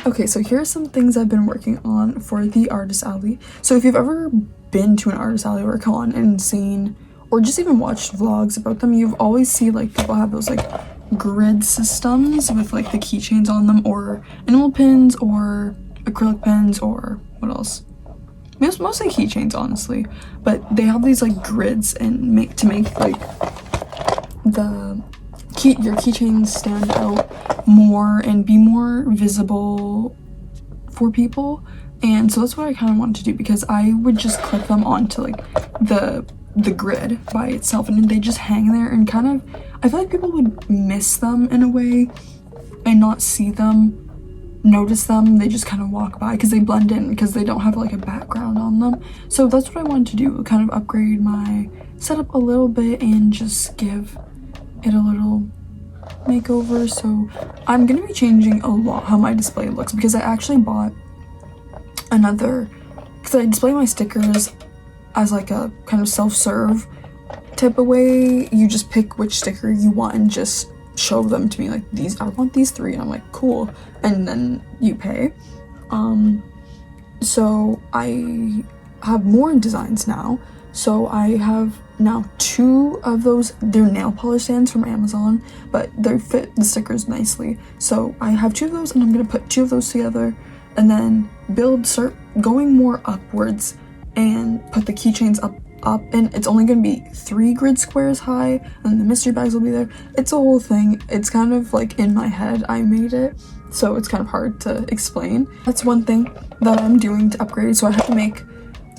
Okay, so here's some things I've been working on for the artist alley. So if you've ever been to an artist alley or a con and seen, or just even watched vlogs about them, you've always see like people have those like grid systems with like the keychains on them, or enamel pins, or acrylic pens, or what else? Mostly keychains, honestly. But they have these like grids and make like your keychains stand out more and be more visible for people. And so that's what I kind of wanted to do, because I would just clip them onto like the grid by itself, and they just hang there, and kind of I feel like people would miss them in a way and not see them, notice them. They just kind of walk by because they blend in, because they don't have like a background on them. So that's what I wanted to do, kind of upgrade my setup a little bit and just give it a little makeover. So I'm gonna be changing a lot how my display looks, because I actually bought another, because I display my stickers as like a kind of self-serve type of way. You just pick which sticker you want and just show them to me, like, these, I want these 3, and I'm like, cool, and then you pay. So I have more designs now. So I have now 2 of those. They're nail polish stands from Amazon, but they fit the stickers nicely. So I have 2 of those, and I'm gonna put 2 of those together and then start going more upwards and put the keychains up, and it's only gonna be 3 grid squares high, and the mystery bags will be there. It's a whole thing. It's kind of like in my head. I made it, so it's kind of hard to explain. That's one thing that I'm doing to upgrade. So I have to make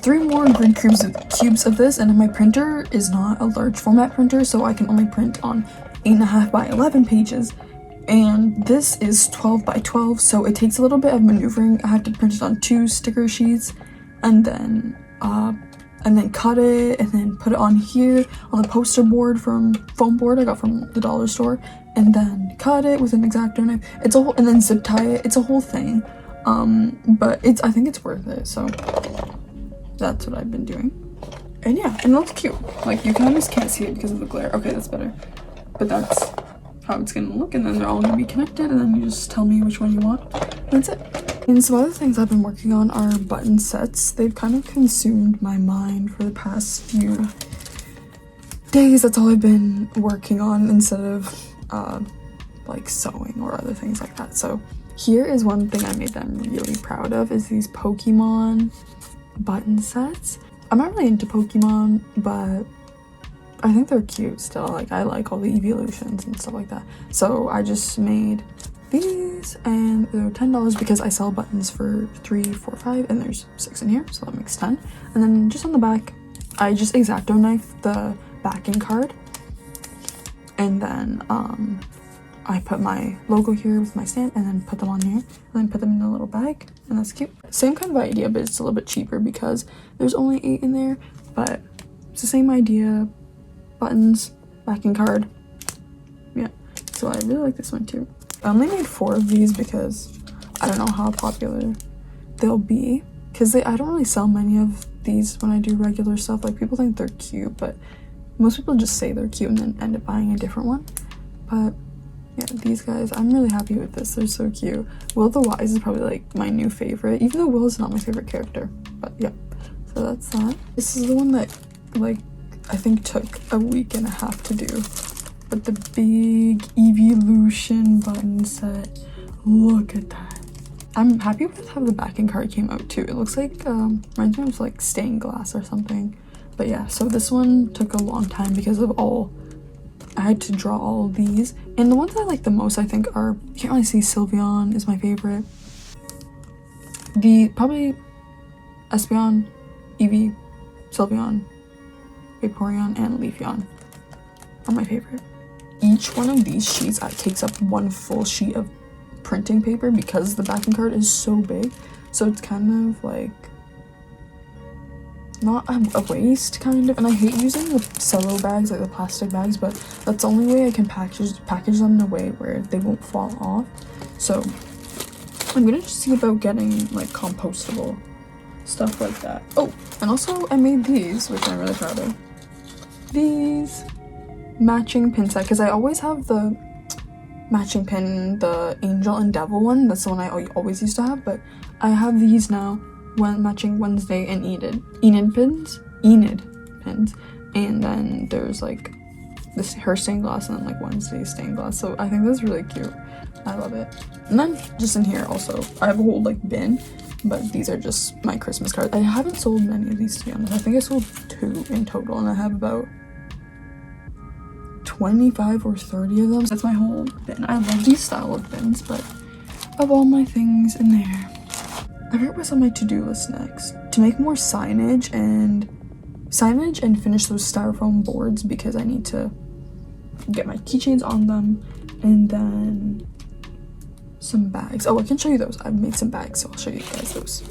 3 more grid cubes of this, and my printer is not a large format printer, so I can only print on 8.5 by 11 pages, and this is 12 by 12, so it takes a little bit of maneuvering. I have to print it on 2 sticker sheets, and then cut it, and then put it on here on the poster board from foam board I got from the dollar store, and then cut it with an X-Acto knife. It's a whole, and then zip tie it. It's a whole thing, but I think it's worth it. So that's what I've been doing, and yeah, and it looks cute. Like, you kind of just can't see it because of the glare. Okay, that's better, but that's how it's gonna look, and then they're all gonna be connected, and then you just tell me which one you want. That's it. And some other things I've been working on are button sets. They've kind of consumed my mind for the past few days. That's all I've been working on, instead of like sewing or other things like that. So here is one thing I made that I'm really proud of, is these Pokemon button sets. I'm not really into Pokemon, but I think they're cute still. Like, I like all the evolutions and stuff like that. So I just made these, and they're $10 because I sell buttons for $3, $4, $5, and there's 6 in here, so that makes 10. And then just on the back, I just X-Acto knifed the backing card, and then I put my logo here with my stamp, and then put them on here, and then put them in a little bag, and that's cute. Same kind of idea, but it's a little bit cheaper because there's only 8 in there, but it's the same idea. Buttons, backing card, yeah. So I really like this one too. I only made 4 of these because I don't know how popular they'll be, because I don't really sell many of these when I do regular stuff. Like, people think they're cute, but most people just say they're cute and then end up buying a different one. But yeah, these guys, I'm really happy with this. They're so cute. Will the Wise is probably like my new favorite, even though Will is not my favorite character, but yeah. So that's that. This is the one that, like, I think took a 1.5 weeks to do. But the big evolution button set, look at that. I'm happy with how the backing card came out too. It looks like, reminds me of like stained glass or something. But yeah, so this one took a long time because of I had to draw all of these. And the ones I like the most, I think, are, you can't really see, Sylveon is my favorite. Probably Espeon, Eevee, Sylveon, Vaporeon, and Leafeon are my favorite. Each one of these sheets takes up 1 full sheet of printing paper because the backing card is so big. So it's kind of like not a waste, kind of. And I hate using the cello bags, like the plastic bags, but that's the only way I can package them in a way where they won't fall off. So I'm gonna just see about getting like compostable stuff like that. Oh, and also I made these, which I'm really proud of. These matching pin set, because I always have the matching pin, the angel and devil one. That's the one I always used to have, but I have these now, when matching Wednesday and Enid pins, and then there's like this her stained glass and then like Wednesday's stained glass. So I think that's really cute. I love it. And then just in here also, I have a whole like bin, but these are just my Christmas cards. I haven't sold many of these, to be honest. I think I sold 2 in total, and I have about 25 or 30 of them. That's my whole bin. I love these style of bins, but of all my things in there, I forget what's on my to-do list next. To make more signage and finish those styrofoam boards, because I need to get my keychains on them, and then some bags. Oh, I can show you those. I've made some bags, so I'll show you guys those.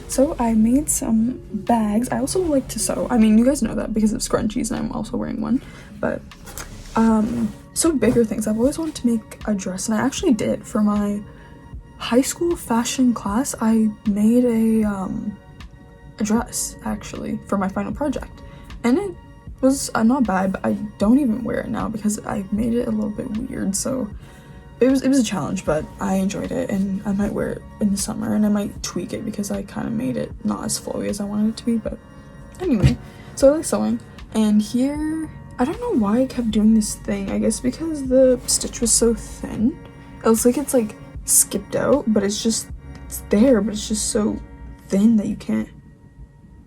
So I made some bags. I also like to sew. I mean, you guys know that because of scrunchies, and I'm also wearing one. But so bigger things. I've always wanted to make a dress, and I actually did for my high school fashion class. I made a dress actually for my final project, and it was not bad, but I don't even wear it now because I made it a little bit weird. So it was a challenge, but I enjoyed it, and I might wear it in the summer, and I might tweak it because I kind of made it not as flowy as I wanted it to be. But anyway, so I like sewing, and here I don't know why I kept doing this thing. I guess because the stitch was so thin. It looks like it's like skipped out, but it's there, but it's just so thin that you can't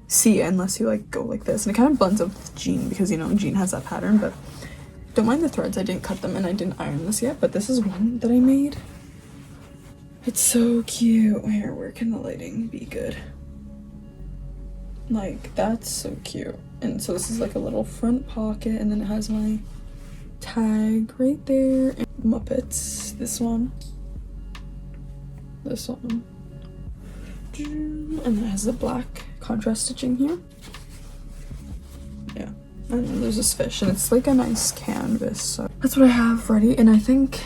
see it unless you like go like this, and it kind of blends up with jean because, you know, jean has that pattern. But don't mind the threads, I didn't cut them and I didn't iron this yet, but this is one that I made. It's so cute. Here, where can the lighting be good? Like, that's so cute. And so this is like a little front pocket, and then it has my tag right there, and Muppets, this one, and then it has the black contrast stitching here. Yeah, and then there's this fish, and it's like a nice canvas. So that's what I have ready, and I think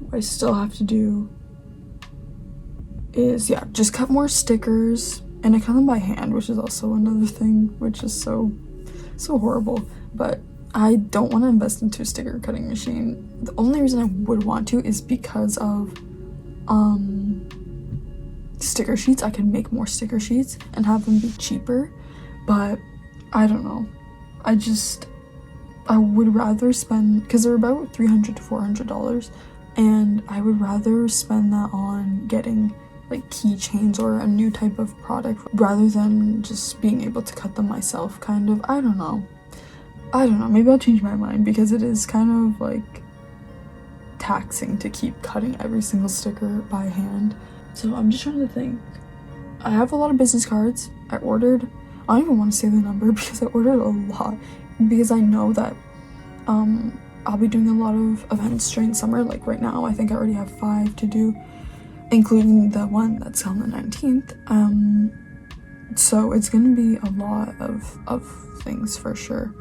what I still have to do is, yeah, just cut more stickers, and I cut them by hand, which is also another thing, which is so horrible. But I don't want to invest into a sticker cutting machine. The only reason I would want to is because of sticker sheets. I can make more sticker sheets and have them be cheaper, but I don't know. I would rather spend, because they're about $300 to $400, and I would rather spend that on getting like keychains or a new type of product rather than just being able to cut them myself, kind of. I don't know, maybe I'll change my mind, because it is kind of like taxing to keep cutting every single sticker by hand. So I'm just trying to think. I have a lot of business cards. I don't even want to say the number because I ordered a lot, because I know that I'll be doing a lot of events during summer. Like right now, I think I already have 5 to do, including the one that's on the 19th. So it's gonna be a lot of things for sure,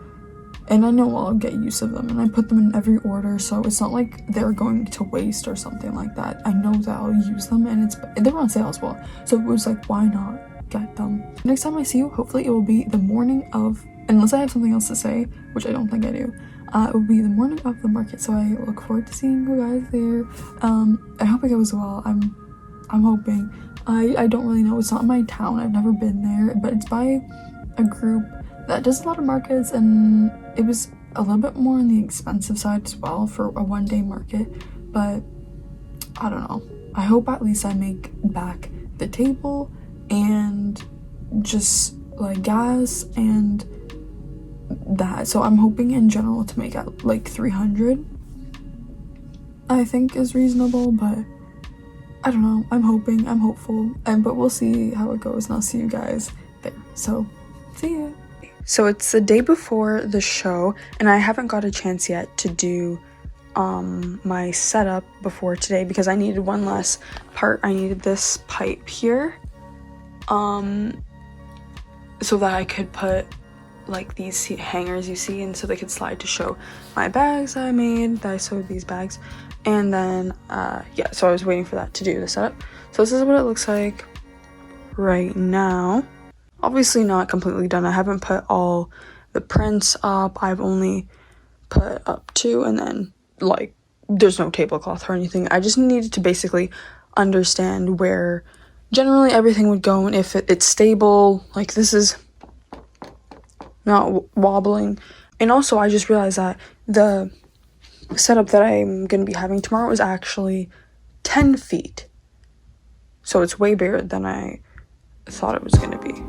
and I know I'll get use of them, and I put them in every order, so it's not like they're going to waste or something like that. I know that I'll use them, and they're on sale as well, so it was like, why not get them? Next time I see you, hopefully it will be the morning of, unless I have something else to say, which I don't think I do. It will be the morning of the market, so I look forward to seeing you guys there. I hope it goes well. I'm hoping. I don't really know. It's not my town. I've never been there, but it's by a group that does a lot of markets, and it was a little bit more on the expensive side as well for a one-day market. But I don't know. I hope at least I make back the table and just like gas and that. So I'm hoping in general to make at like 300, I think is reasonable, but I don't know. I'm hoping, I'm hopeful, but we'll see how it goes, and I'll see you guys there. So see you. So it's the day before the show, and I haven't got a chance yet to do my setup before today because I needed one last part. I needed this pipe here so that I could put like these hangers you see, and so they could slide to show my bags that I sewed these bags. And then yeah, so I was waiting for that to do the setup. So this is what it looks like right now. Obviously not completely done. I haven't put all the prints up. I've only put up 2, and then like there's no tablecloth or anything. I just needed to basically understand where generally everything would go and if it's stable, like this is not wobbling. And also I just realized that the setup that I'm going to be having tomorrow is actually 10 feet. So it's way bigger than I thought it was going to be.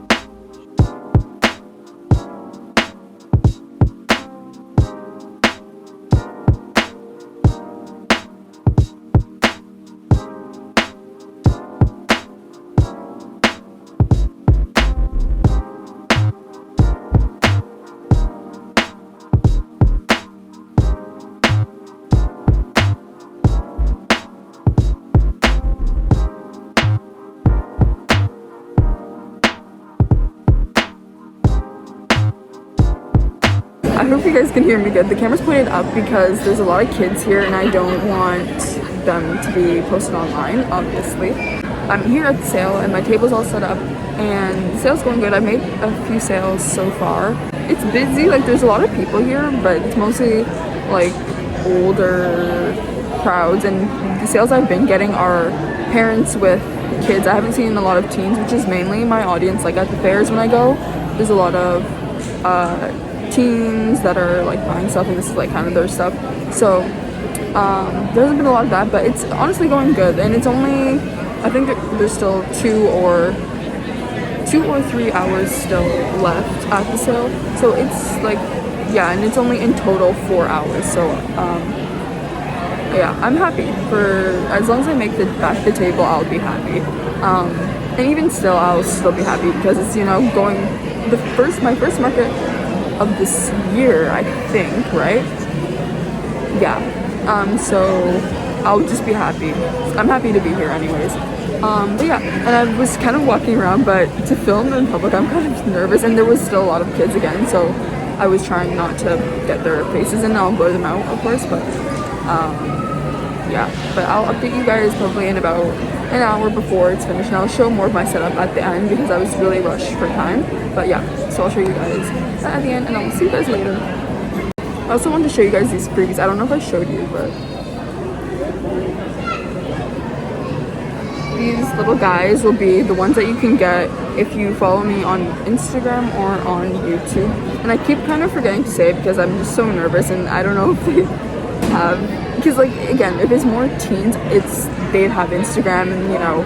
I hope you guys can hear me good. The camera's pointed up because there's a lot of kids here and I don't want them to be posted online, obviously. I'm here at the sale and my table's all set up and the sale's going good. I've made a few sales so far. It's busy, like there's a lot of people here, but it's mostly like older crowds, and the sales I've been getting are parents with kids. I haven't seen a lot of teens, which is mainly my audience. Like at the fairs when I go, there's a lot of teens that are like buying stuff, and this is like kind of their stuff. So there hasn't been a lot of that, but it's honestly going good. And it's only, I think there's still 2 or 3 hours still left at the sale. So it's like, yeah, and it's only in total 4 hours. So yeah, I'm happy. For as long as I make the table, I'll be happy. And even still, I'll still be happy because it's, you know, going my first market of this year, I think, right? Yeah. So I'll just be happy. I'm happy to be here anyways. But yeah, and I was kind of walking around, but to film in public, I'm kind of nervous, and there was still a lot of kids again, so I was trying not to get their faces in. I'll blur them out, of course, but yeah, but I'll update you guys probably in about an hour before it's finished, and I'll show more of my setup at the end because I was really rushed for time. But yeah, so I'll show you guys that at the end, and I'll see you guys later. I also wanted to show you guys these freebies. I don't know if I showed you, but these little guys will be the ones that you can get if you follow me on Instagram or on YouTube. And I keep kind of forgetting to say it because I'm just so nervous, and I don't know if they have, because like again, if it's more teens, they'd have Instagram, and you know,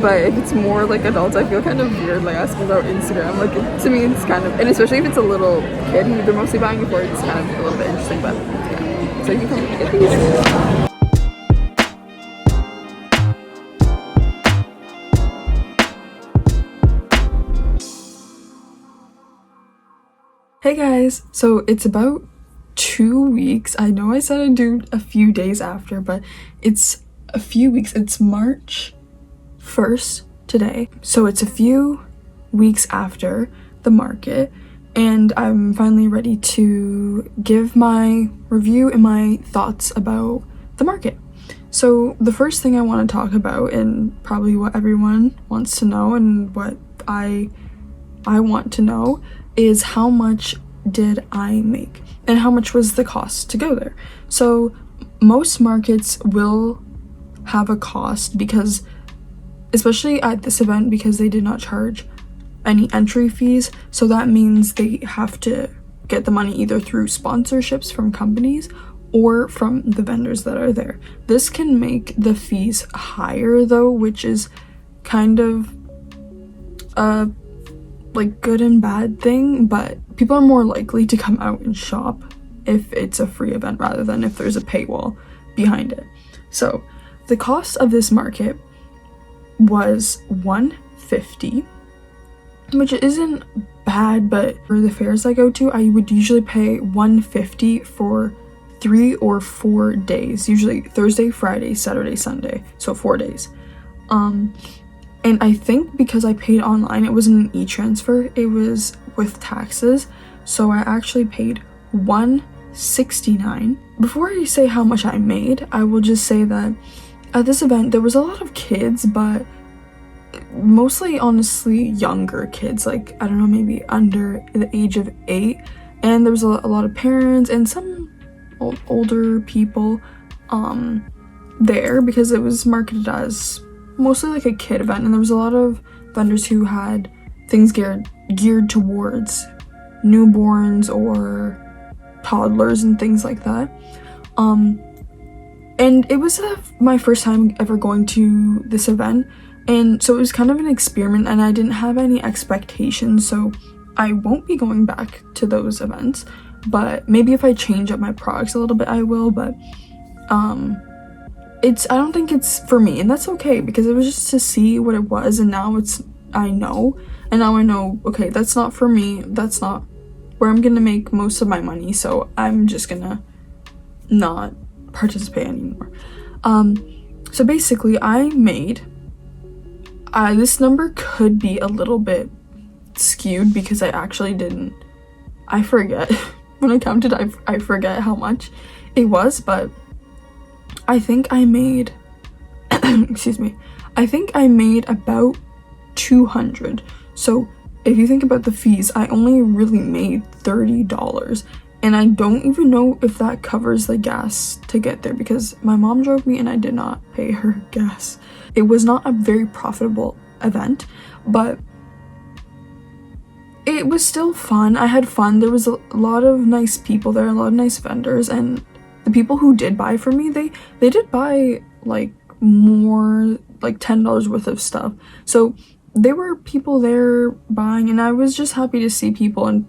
but if it's more like adults, I feel kind of weird like asking about Instagram. Like to me, it's kind of, and especially if it's a little kid who they're mostly buying it for, it's kind of a little bit interesting. But yeah, so you can come get these. Hey guys, so it's about 2 weeks. I know I said I'd do a few days after, but it's a few weeks. It's March 1st today, so it's a few weeks after the market, and I'm finally ready to give my review and my thoughts about the market. So the first thing I want to talk about, and probably what everyone wants to know and what I want to know, is how much did I make and how much was the cost to go there. So most markets will have a cost because, especially at this event, because they did not charge any entry fees, so that means they have to get the money either through sponsorships from companies or from the vendors that are there. This can make the fees higher though, which is kind of like good and bad thing, but people are more likely to come out and shop if it's a free event rather than if there's a paywall behind it. So the cost of this market was $150, which isn't bad, but for the fairs I go to, I would usually pay $150 for 3 or 4 days, usually Thursday, Friday, Saturday, Sunday, so 4 days. And I think because I paid online, it wasn't an e-transfer, it was with taxes, so I actually paid $169. Before I say how much I made, I will just say that at this event there was a lot of kids, but mostly honestly younger kids, like I don't know, maybe under the age of 8, and there was a lot of parents and some older people, there because it was marketed as mostly like a kid event, and there was a lot of vendors who had things geared towards newborns or toddlers and things like that. And it was my first time ever going to this event, and so it was kind of an experiment, and I didn't have any expectations, so I won't be going back to those events. But maybe if I change up my products a little bit, I will. But I don't think it's for me, and that's okay, because it was just to see what it was, and now I know, okay, that's not for me, that's not where I'm gonna make most of my money, so I'm just gonna not participate anymore. So basically I made, this number could be a little bit skewed because I forget when I counted, I forget how much it was, but I think I made excuse me, I think I made about 200. So if you think about the fees, I only really made $30, and I don't even know if that covers the gas to get there because my mom drove me and I did not pay her gas. It was not a very profitable event, but it was still fun. I had fun. There was a lot of nice people there, a lot of nice vendors, and the people who did buy from me, they did buy like more, like $10 worth of stuff. So there were people there buying, and I was just happy to see people, and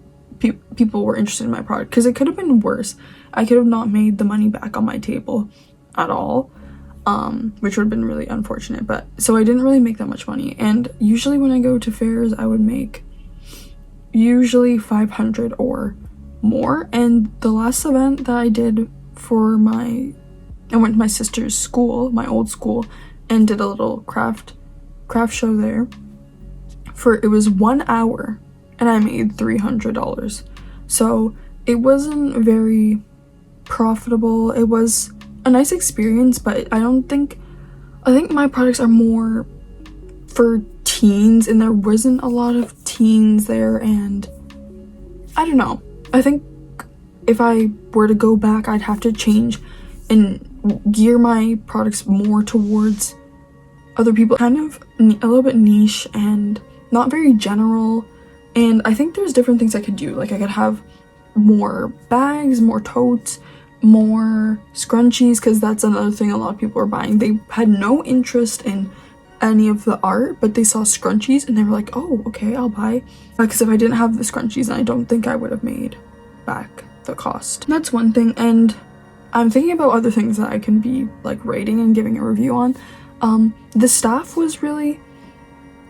people were interested in my product, because it could have been worse. I could have not made the money back on my table at all, which would have been really unfortunate. But so I didn't really make that much money, and usually when I go to fairs I would make usually 500 or more. And the last event that I did I went to my sister's school, my old school, and did a little craft show there. It was 1 hour, and I made $300. So it wasn't very profitable. It was a nice experience, but I think my products are more for teens, and there wasn't a lot of teens there, and I don't know. I think if I were to go back, I'd have to change and gear my products more towards other people, kind of a little bit niche and not very general. And I think there's different things I could do. Like I could have more bags, more totes, more scrunchies, because that's another thing a lot of people are buying. They had no interest in any of the art, but they saw scrunchies and they were like, oh, okay, I'll buy. Because if I didn't have the scrunchies, I don't think I would have made back the cost. That's one thing, and I'm thinking about other things that I can be like rating and giving a review on. The staff was really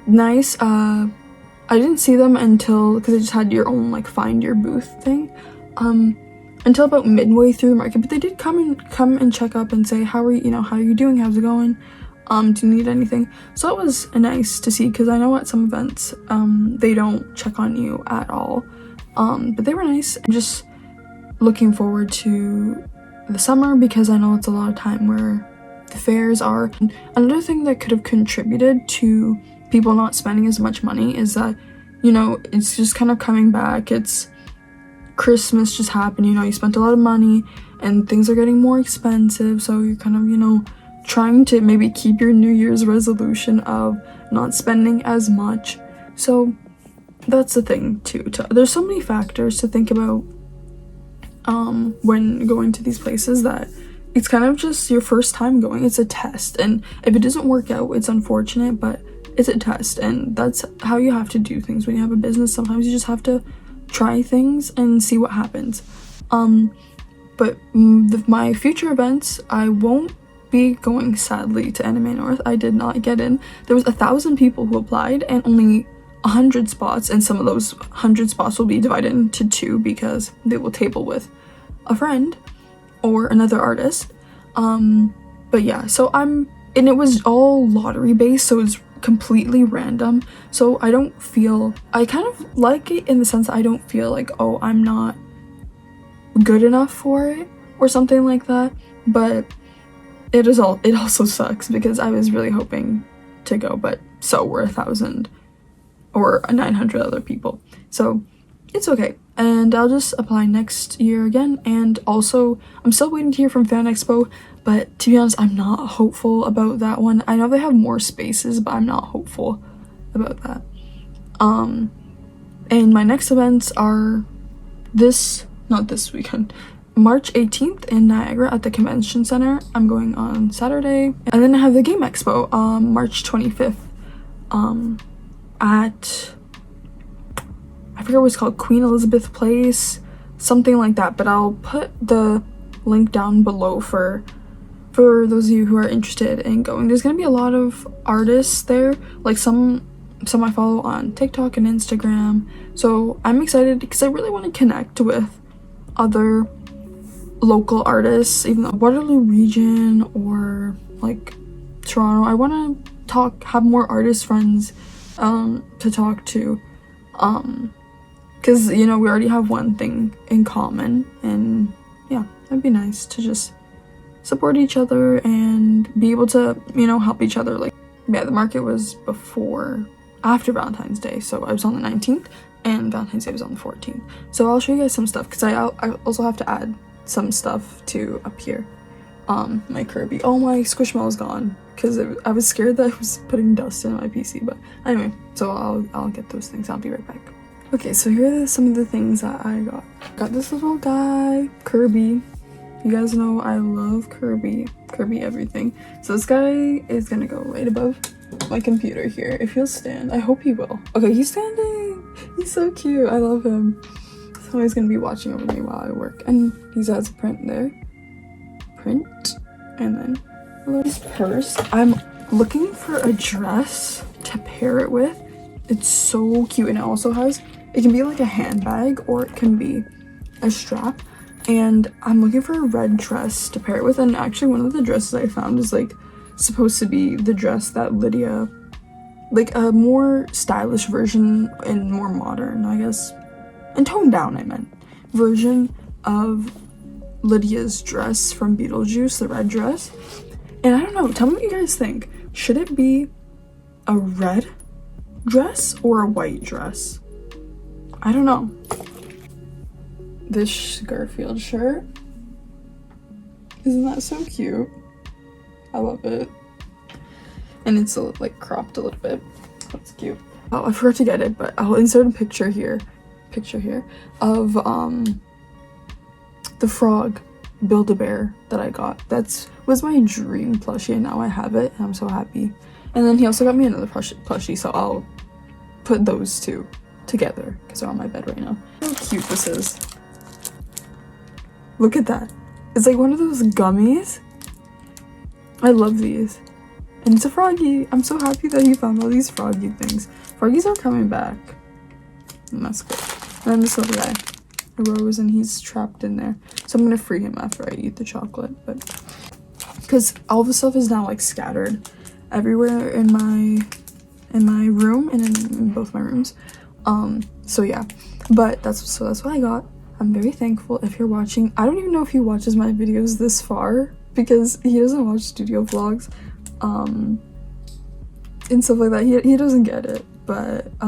nice. I didn't see them until, because they just had your own like find your booth thing, until about midway through the market, but they did come and check up and say, how are you doing, how's it going, do you need anything? So it was nice to see, because I know at some events they don't check on you at all, but they were nice. I'm just looking forward to the summer, because I know it's a lot of time where the fairs are. Another thing that could have contributed to people not spending as much money is that, it's just kind of coming back. It's Christmas just happened, you spent a lot of money and things are getting more expensive, so you're kind of, trying to maybe keep your New Year's resolution of not spending as much. So that's the thing too. There's so many factors to think about when going to these places, that it's kind of just your first time going. It's a test, and if it doesn't work out, it's unfortunate, but it's a test, and that's how you have to do things when you have a business. Sometimes you just have to try things and see what happens. But my future events, I won't be going, sadly, to Anime North. I did not get in. There was 1,000 people who applied and only 100 spots, and some of those 100 spots will be divided into 2 because they will table with a friend or another artist. But yeah, so and it was all lottery based, so it's completely random. So I kind of like it in the sense that I don't feel like, oh, I'm not good enough for it or something like that. But it also sucks because I was really hoping to go, but so were 1,000 or 900 other people. So it's okay, and I'll just apply next year again. And also I'm still waiting to hear from Fan Expo, But to be honest, I'm not hopeful about that one. I know they have more spaces, but I'm not hopeful about that. And my next events are not this weekend, March 18th in Niagara at the Convention Center. I'm going on Saturday. And then I have the Game Expo March 25th at, I forget what it's called, Queen Elizabeth Place, something like that. But I'll put the link down below for those of you who are interested in going. There's gonna be a lot of artists there, like some I follow on TikTok and Instagram. So I'm excited because I really want to connect with other local artists, even the Waterloo region or like Toronto. I want to have more artist friends to talk to, because you know, we already have one thing in common, and yeah, it'd be nice to just support each other and be able to, you know, help each other. Like, yeah, the market was after Valentine's Day, so I was on the 19th and Valentine's Day was on the 14th. So I'll show you guys some stuff because I also have to add some stuff to up here. My Kirby. Oh, my Squishmallow is gone because I was scared that I was putting dust in my PC, but anyway, so I'll get those things. I'll be right back. Okay, so here are some of the things that I got. Got this little guy, Kirby. You guys know I love Kirby everything. So this guy is gonna go right above my computer here. If he'll stand, I hope he will. Okay, he's standing. He's so cute. I love him. So he's gonna be watching over me while I work. And he has a print there. Print. And then a little purse. I'm looking for a dress to pair it with. It's so cute, and it can be like a handbag or it can be a strap. And I'm looking for a red dress to pair it with, and actually one of the dresses I found is like supposed to be the dress that Lydia, like a more stylish version and more modern, I guess, and toned down, I meant, version of Lydia's dress from Beetlejuice, the red dress. And I don't know, tell me what you guys think. Should it be a red dress or a white dress? I don't know. This Garfield shirt, isn't that so cute? I love it. And it's like cropped a little bit. That's cute. Oh, I forgot to get it, but I'll insert a picture here of the frog Build-A-Bear that I got. Was my dream plushie, and now I have it and I'm so happy. And then he also got me another plushie, so I'll put those two together because they're on my bed right now. How cute this is. Look at that. It's like one of those gummies. I love these. And it's a froggy. I'm so happy that he found all these froggy things. Froggies are coming back. And that's good. And then this little guy, a rose, and he's trapped in there. So I'm gonna free him after I eat the chocolate, but because all the stuff is now like scattered everywhere in my room and in both my rooms. So yeah. But that's what I got. I'm very thankful if you're watching. I don't even know if he watches my videos this far because he doesn't watch studio vlogs and stuff like that. He doesn't get it, but I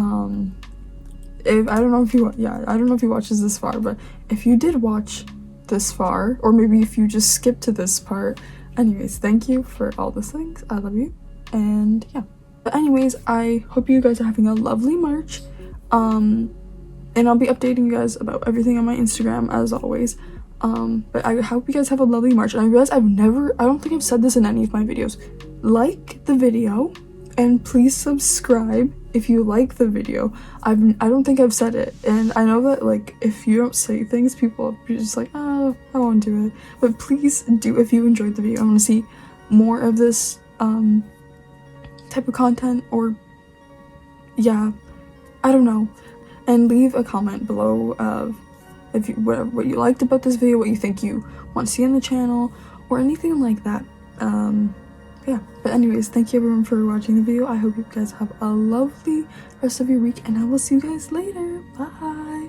don't know if he watches this far, but if you did watch this far, or maybe if you just skipped to this part, anyways, thank you for all those things. I love you. And yeah, but anyways, I hope you guys are having a lovely March. And I'll be updating you guys about everything on my Instagram as always. But I hope you guys have a lovely March. And I realize I don't think I've said this in any of my videos. Like the video and please subscribe if you like the video. I don't think I've said it. And I know that like if you don't say things, people are just like, oh, I won't do it. But please do if you enjoyed the video. I want to see more of this type of content, or yeah, I don't know. And leave a comment below of what you liked about this video, what you think you want to see on the channel, or anything like that. Yeah, but anyways, thank you everyone for watching the video. I hope you guys have a lovely rest of your week, and I will see you guys later. Bye.